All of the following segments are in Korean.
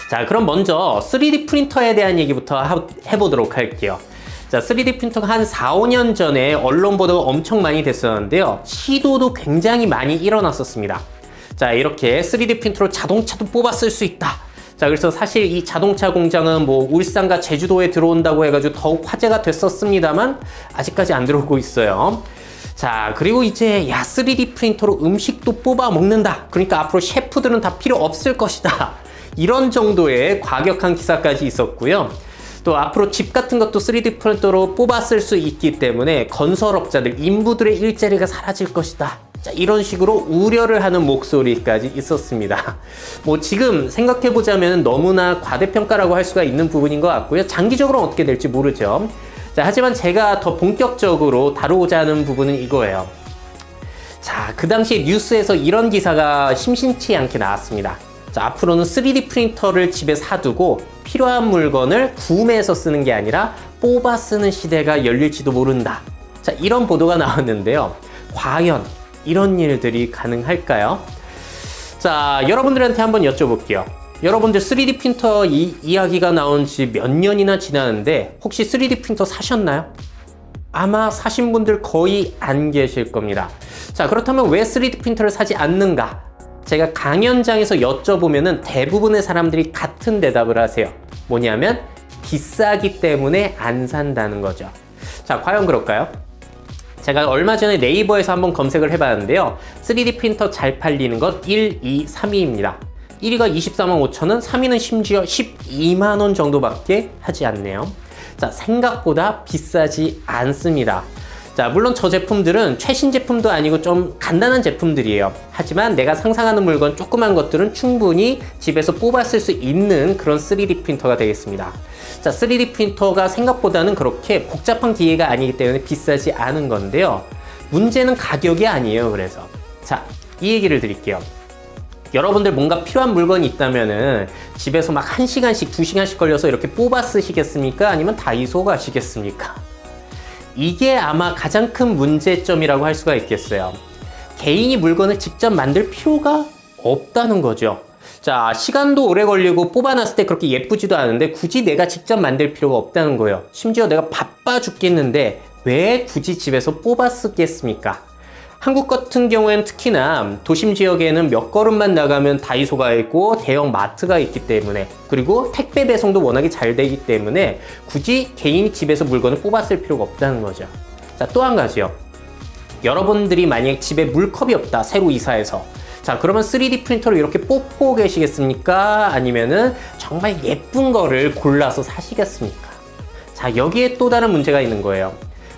자, 그럼 먼저 3D 프린터에 대한 얘기부터 해보도록 할게요. 자, 3D 프린터가 한 4, 5년 전에 언론 보도가 엄청 많이 됐었는데요. 시도도 굉장히 많이 일어났었습니다. 자, 이렇게 3D 프린터로 자동차도 뽑아 쓸 수 있다. 자, 그래서 사실 이 자동차 공장은 뭐 울산과 제주도에 들어온다고 해가지고 더욱 화제가 됐었습니다만 아직까지 안 들어오고 있어요. 자, 그리고 이제 3D 프린터로 음식도 뽑아 먹는다. 그러니까 앞으로 셰프들은 다 필요 없을 것이다. 이런 정도의 과격한 기사까지 있었고요. 또 앞으로 집 같은 것도 3D 프린터로 뽑아 쓸 수 있기 때문에 건설업자들, 인부들의 일자리가 사라질 것이다. 자, 이런 식으로 우려를 하는 목소리까지 있었습니다. 뭐 지금 생각해보자면 너무나 과대평가라고 할 수가 있는 부분인 것 같고요. 장기적으로 어떻게 될지 모르죠. 자, 하지만 제가 더 본격적으로 다루고자 하는 부분은 이거예요. 자, 그 당시에 뉴스에서 이런 기사가 심심치 않게 나왔습니다. 자, 앞으로는 3D 프린터를 집에 사두고 필요한 물건을 구매해서 쓰는 게 아니라 뽑아 쓰는 시대가 열릴지도 모른다. 자, 이런 보도가 나왔는데요. 과연 이런 일들이 가능할까요? 자, 여러분들한테 한번 여쭤볼게요. 여러분들 3D 프린터 이야기가 나온 지 몇 년이나 지났는데 혹시 3D 프린터 사셨나요? 아마 사신 분들 거의 안 계실 겁니다. 자, 그렇다면 왜 3D 프린터를 사지 않는가? 제가 강연장에서 여쭤보면은 대부분의 사람들이 같은 대답을 하세요. 뭐냐면 비싸기 때문에 안 산다는 거죠. 자, 과연 그럴까요? 제가 얼마 전에 네이버에서 한번 검색을 해봤는데요. 3D 프린터 잘 팔리는 것 1, 2, 3위입니다. 1위가 24만 5천원, 3위는 심지어 12만원 정도밖에 하지 않네요. 자, 생각보다 비싸지 않습니다. 자, 물론 저 제품들은 최신 제품도 아니고 좀 간단한 제품들이에요. 하지만 내가 상상하는 물건 조그만 것들은 충분히 집에서 뽑아 쓸 수 있는 그런 3D 프린터가 되겠습니다. 자, 3D 프린터가 생각보다는 그렇게 복잡한 기계가 아니기 때문에 비싸지 않은 건데요. 문제는 가격이 아니에요. 그래서 자, 이 얘기를 드릴게요. 여러분들 뭔가 필요한 물건이 있다면은 집에서 막 1시간씩 2시간씩 걸려서 이렇게 뽑아 쓰시겠습니까? 아니면 다이소 가시겠습니까? 이게 아마 가장 큰 문제점이라고 할 수가 있겠어요. 개인이 물건을 직접 만들 필요가 없다는 거죠. 자, 시간도 오래 걸리고 뽑아놨을 때 그렇게 예쁘지도 않은데 굳이 내가 직접 만들 필요가 없다는 거예요. 심지어 내가 바빠 죽겠는데 왜 굳이 집에서 뽑아 쓰겠습니까? 한국 같은 경우에는 특히나 도심 지역에는 몇 걸음만 나가면 다이소가 있고 대형 마트가 있기 때문에, 그리고 택배 배송도 워낙에 잘 되기 때문에 굳이 개인이 집에서 물건을 뽑아 쓸 필요가 없다는 거죠. 자, 또 한 가지요. 여러분들이 만약에 집에 물컵이 없다, 새로 이사해서. 자, 그러면 3D 프린터로 이렇게 뽑고 계시겠습니까? 아니면은 정말 예쁜 거를 골라서 사시겠습니까? 자, 여기에 또 다른 문제가 있는 거예요.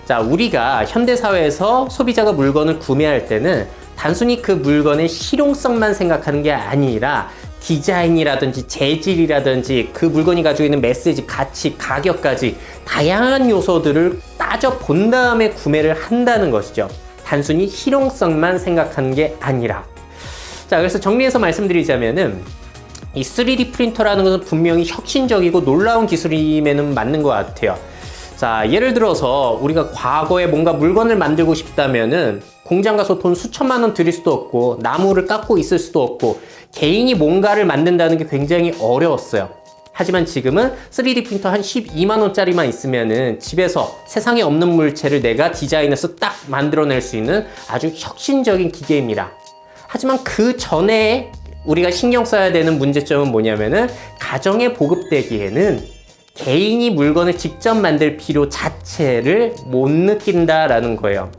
자, 우리가 현대사회에서 소비자가 물건을 구매할 때는 단순히 그 물건의 실용성만 생각하는 게 아니라 디자인이라든지 재질이라든지 그 물건이 가지고 있는 메시지, 가치, 가격까지 다양한 요소들을 따져 본 다음에 구매를 한다는 것이죠. 단순히 실용성만 생각하는 게 아니라. 자, 그래서 정리해서 말씀드리자면은 이 3D 프린터라는 것은 분명히 혁신적이고 놀라운 기술임에는 맞는 것 같아요. 자, 예를 들어서 우리가 과거에 뭔가 물건을 만들고 싶다면은 공장 가서 돈 수천만 원 들일 수도 없고 나무를 깎고 있을 수도 없고 개인이 뭔가를 만든다는 게 굉장히 어려웠어요. 하지만 지금은 3D 프린터 한 12만 원짜리만 있으면은 집에서 세상에 없는 물체를 내가 디자인해서 딱 만들어낼 수 있는 아주 혁신적인 기계입니다. 하지만 그 전에 우리가 신경 써야 되는 문제점은 뭐냐면은 가정에 보급되기에는 개인이 물건을 직접 만들 필요 자체를 못 느낀다라는 거예요.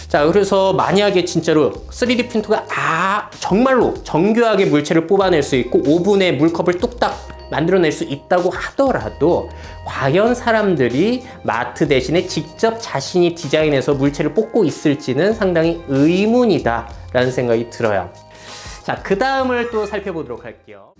자, 그래서 만약에 진짜로 3D 프린터가 정말로 정교하게 물체를 뽑아낼 수 있고 오븐에 물컵을 뚝딱 만들어낼 수 있다고 하더라도 과연 사람들이 마트 대신에 직접 자신이 디자인해서 물체를 뽑고 있을지는 상당히 의문이다 라는 생각이 들어요. 자, 그 다음을 또 살펴보도록 할게요.